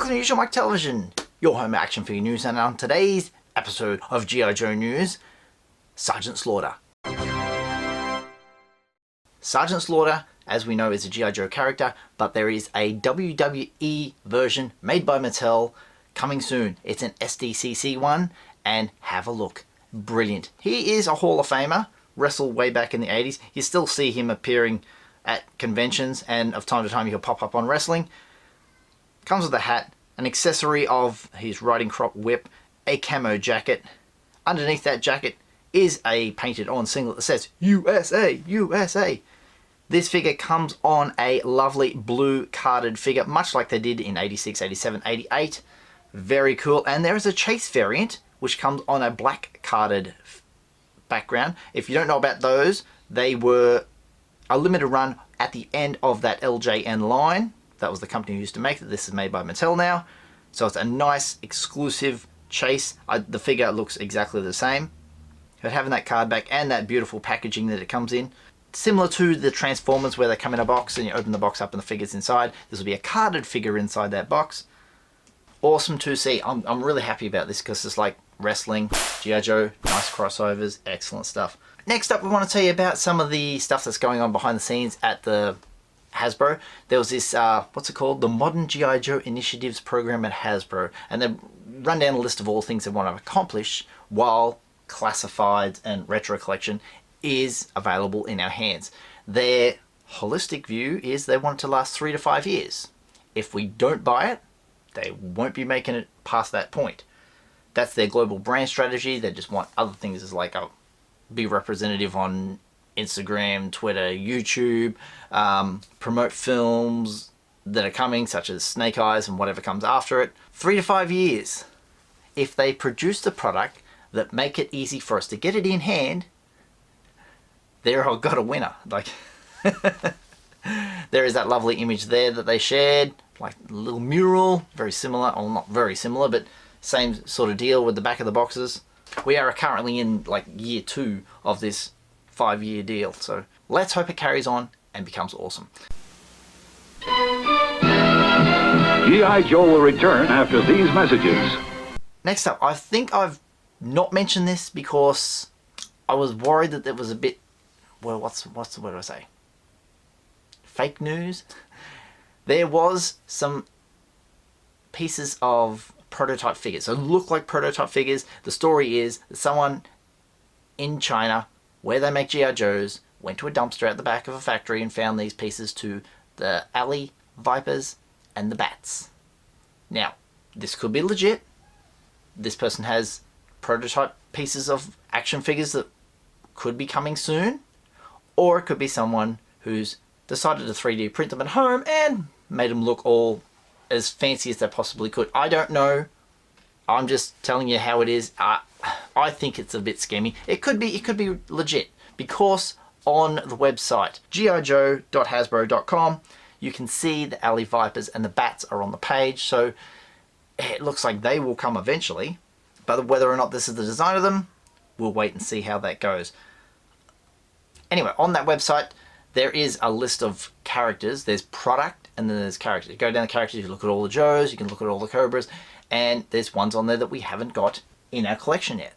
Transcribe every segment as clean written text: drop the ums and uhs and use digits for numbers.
Welcome to Usualmike Television, your home action figure news, and on today's episode of G.I. Joe News, Sergeant Slaughter. Sergeant Slaughter, as we know, is a G.I. Joe character, but there is a WWE version made by Mattel coming soon. It's an SDCC one, and have a look. Brilliant. He is a Hall of Famer, wrestled way back in the 80s. You still see him appearing at conventions, and of time to time he'll pop up on wrestling. Comes with a hat, an accessory of his riding crop whip, a camo jacket. Underneath that jacket is a painted on singlet that says USA, USA. This figure comes on a lovely blue carded figure, much like they did in 86, 87, 88. Very cool. And there is a chase variant, which comes on a black carded background. If you don't know about those, they were a limited run at the end of that LJN line. That was the company who used to make it. This is made by Mattel now. So it's a nice exclusive chase. The figure looks exactly the same. But having that card back and that beautiful packaging that it comes in, similar to the Transformers where they come in a box and you open the box up and the figure's inside, this will be a carded figure inside that box. Awesome to see. I'm really happy about this because it's like wrestling, G.I. Joe, nice crossovers, excellent stuff. Next up, we want to tell you about some of the stuff that's going on behind the scenes at the Hasbro. There was this, what's it called? The Modern G.I. Joe Initiatives program at Hasbro. And they run down a list of all things they want to accomplish while Classifieds and Retro Collection is available in our hands. Their holistic view is they want it to last 3 to 5 years. If we don't buy it, they won't be making it past that point. That's their global brand strategy. They just want other things as like be representative on Instagram, Twitter, YouTube, promote films that are coming, such as Snake Eyes and whatever comes after it. 3 to 5 years. If they produce the product that make it easy for us to get it in hand, they've got a winner. Like, there is that lovely image there that they shared, like a little mural, very similar, or not very similar, but same sort of deal with the back of the boxes. We are currently in like year 2 of this 5-year deal, so let's hope it carries on and becomes awesome. G.I. Joe will return after these messages. Next up, I think I've not mentioned this because I was worried that there was a bit, well, what's the word I say? Fake news? There was some pieces of prototype figures. So look like prototype figures. The story is that someone in China, where they make G.I. Joes, went to a dumpster at the back of a factory and found these pieces to the Alley Vipers and the Bats. Now, this could be legit. This person has prototype pieces of action figures that could be coming soon. Or it could be someone who's decided to 3D print them at home and made them look all as fancy as they possibly could. I don't know. I'm just telling you how it is. I think it's a bit scammy. It could be legit, because on the website gijo.hasbro.com you can see the Alley Vipers and the Bats are on the page, so it looks like they will come eventually. But whether or not this is the design of them, we'll wait and see how that goes. Anyway, on that website there is a list of characters. There's product and then there's characters. You go down the characters, you look at all the Joes, you can look at all the Cobras, and there's ones on there that we haven't got in our collection yet.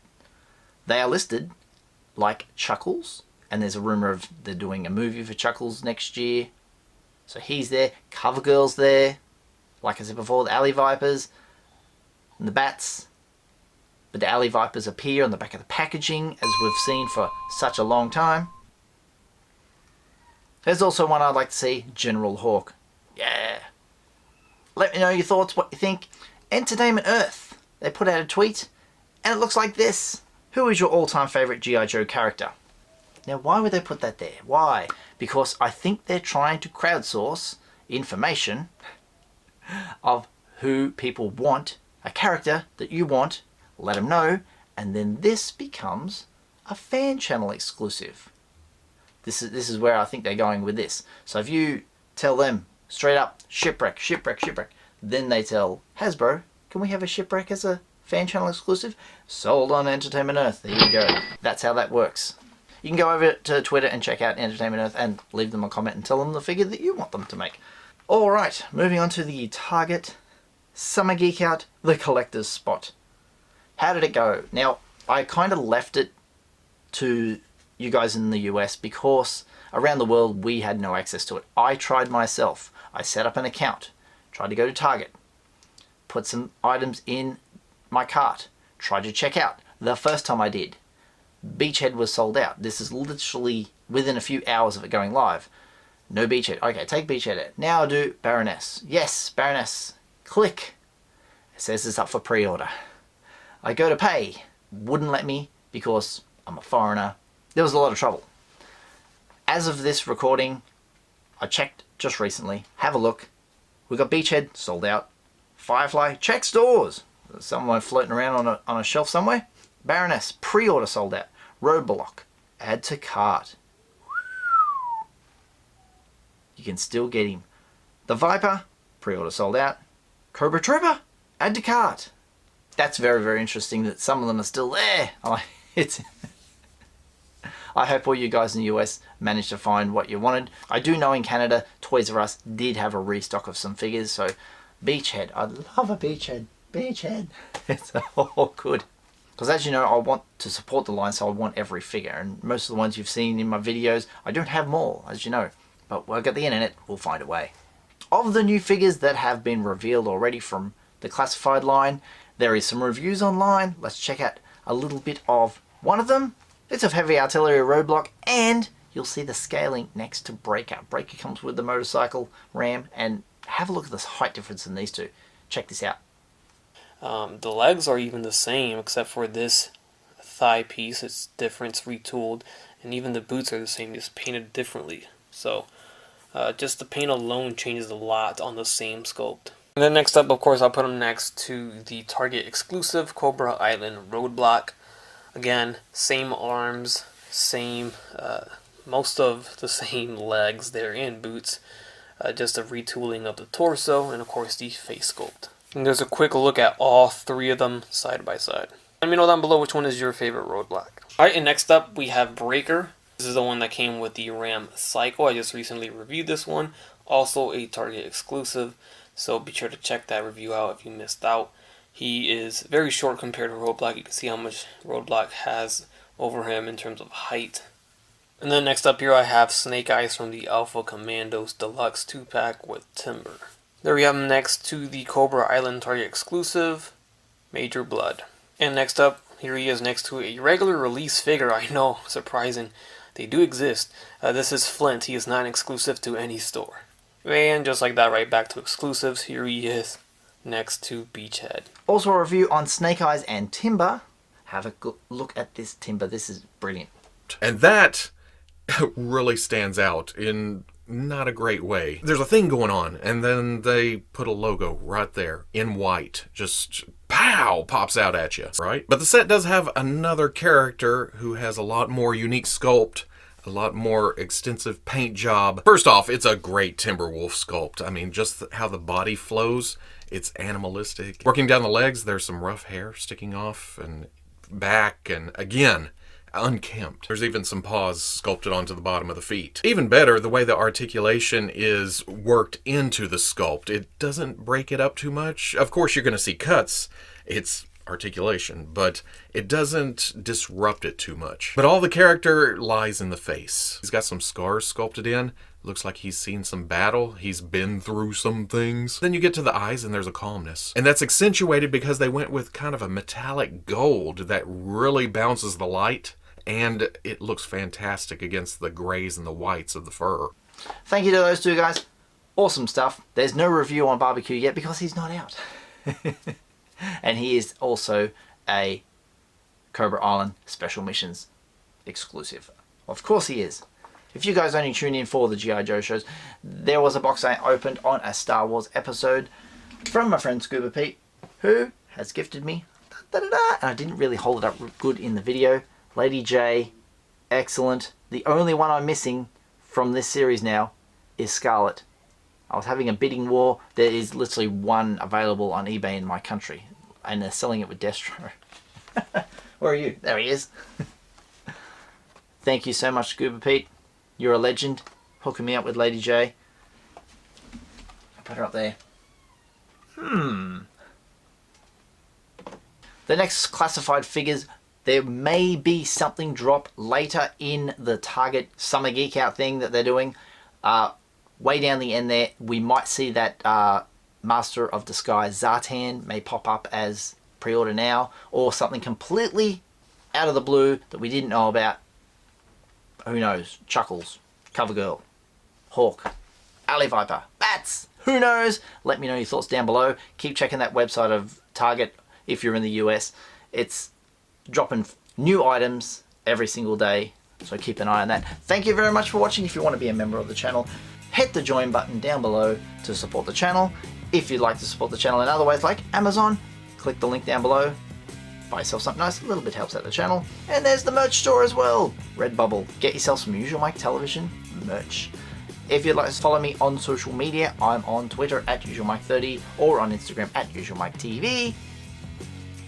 They are listed like Chuckles, and there's a rumor of they're doing a movie for Chuckles next year. So he's there. Covergirl's there. Like I said before, the Alley Vipers and the Bats. But the Alley Vipers appear on the back of the packaging, as we've seen for such a long time. There's also one I'd like to see, General Hawk. Yeah. Let me know your thoughts, what you think. Entertainment Earth. They put out a tweet, and it looks like this. Who is your all-time favourite G.I. Joe character? Now, why would they put that there? Why? Because I think they're trying to crowdsource information of who people want, a character that you want, let them know, and then this becomes a fan channel exclusive. This is where I think they're going with this. So if you tell them straight up, Shipwreck, Shipwreck, Shipwreck, then they tell Hasbro, can we have a Shipwreck as a fan channel exclusive? Sold on Entertainment Earth. There you go. That's how that works. You can go over to Twitter and check out Entertainment Earth and leave them a comment and tell them the figure that you want them to make. Alright, moving on to the Target Summer Geek Out, the collector's spot. How did it go? Now, I kind of left it to you guys in the US because around the world we had no access to it. I tried myself. I set up an account, tried to go to Target, put some items in my cart, tried to check out. The first time I did, Beachhead was sold out. This is literally within a few hours of it going live. No Beachhead. Okay, take Beachhead out. Now I'll do Baroness. Yes, Baroness. Click. It says it's up for pre-order. I go to pay. Wouldn't let me because I'm a foreigner. There was a lot of trouble. As of this recording, I checked just recently. Have a look. We got Beachhead sold out. Firefly, check stores. There's someone floating around on a shelf somewhere. Baroness, pre-order sold out. Roadblock, add to cart. You can still get him. The Viper, pre-order sold out. Cobra Trooper, add to cart. That's very, very interesting that some of them are still there. I hope all you guys in the US managed to find what you wanted. I do know in Canada, Toys R Us did have a restock of some figures, so Beachhead. I love a Beachhead. Beachhead. It's all good. Because as you know, I want to support the line, so I want every figure. And most of the ones you've seen in my videos, I don't have them all, as you know. But we'll get the internet, we'll find a way. Of the new figures that have been revealed already from the classified line, there is some reviews online. Let's check out a little bit of one of them. It's of Heavy Artillery Roadblock, and you'll see the scaling next to Breaker. Breaker comes with the motorcycle ram, and have a look at this height difference in these two. Check this out. The legs are even the same, except for this thigh piece. It's different, it's retooled, and even the boots are the same, just painted differently. So, just the paint alone changes a lot on the same sculpt. And then next up, of course, I'll put them next to the Target exclusive Cobra Island Roadblock. Again, same arms, same, most of the same legs there and boots. Just a retooling of the torso, and of course the face sculpt. And there's a quick look at all three of them side by side. Let me know down below which one is your favorite Roadblock. Alright, and next up we have Breaker. This is the one that came with the Ram Cycle. I just recently reviewed this one. Also a Target exclusive, so be sure to check that review out if you missed out. He is very short compared to Roadblock. You can see how much Roadblock has over him in terms of height. And then next up here I have Snake Eyes from the Alpha Commandos Deluxe 2-pack with Timber. There we have him next to the Cobra Island Target exclusive, Major Blood. And next up, here he is next to a regular release figure. I know, surprising. They do exist. This is Flint. He is not exclusive to any store. And just like that, right back to exclusives, here he is next to Beachhead. Also a review on Snake Eyes and Timber. Have a look at this Timber. This is brilliant. And that really stands out in not a great way. There's a thing going on, and then they put a logo right there in white. Just pow, pops out at you, right? But the set does have another character who has a lot more unique sculpt, a lot more extensive paint job. First off, it's a great Timberwolf sculpt. I mean, just how the body flows, it's animalistic. Working down the legs, there's some rough hair sticking off and back, and again, unkempt. There's even some paws sculpted onto the bottom of the feet. Even better, the way the articulation is worked into the sculpt. It doesn't break it up too much. Of course, you're going to see cuts. It's articulation, but it doesn't disrupt it too much. But all the character lies in the face. He's got some scars sculpted in. Looks like he's seen some battle. He's been through some things. Then you get to the eyes and there's a calmness. And that's accentuated because they went with kind of a metallic gold that really bounces the light. And it looks fantastic against the grays and the whites of the fur. Thank you to those two guys. Awesome stuff. There's no review on Barbecue yet because he's not out. And he is also a Cobra Island Special Missions exclusive. Of course he is. If you guys only tune in for the G.I. Joe shows, there was a box I opened on a Star Wars episode from my friend Scuba Pete, who has gifted me, and I didn't really hold it up good in the video. Lady J, excellent. The only one I'm missing from this series now is Scarlett. I was having a bidding war. There is literally one available on eBay in my country, and they're selling it with Destro. Where are you? There he is. Thank you so much, Scuba Pete. You're a legend. Hooking me up with Lady J. I'll put her up there. The next classified figures, there may be something drop later in the Target Summer Geek Out thing that they're doing. Way down the end there, we might see that Master of Disguise Zartan may pop up as pre-order now, or something completely out of the blue that we didn't know about. Who knows? Chuckles, Covergirl, Hawk, Alley Viper, Bats. Who knows? Let me know your thoughts down below. Keep checking that website of Target if you're in the US. It's dropping new items every single day, so keep an eye on that. Thank you very much for watching. If you want to be a member of the channel, hit the join button down below to support the channel. If you'd like to support the channel in other ways like Amazon, click the link down below. Buy yourself something nice, a little bit helps out the channel. And there's the merch store as well, Redbubble. Get yourself some Usualmike Television merch. If you'd like to follow me on social media, I'm on Twitter at Usualmike30 or on Instagram at UsualmikeTV.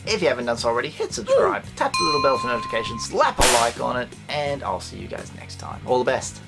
If you haven't done so already, hit subscribe, tap the little bell for notifications, slap a like on it, and I'll see you guys next time. All the best.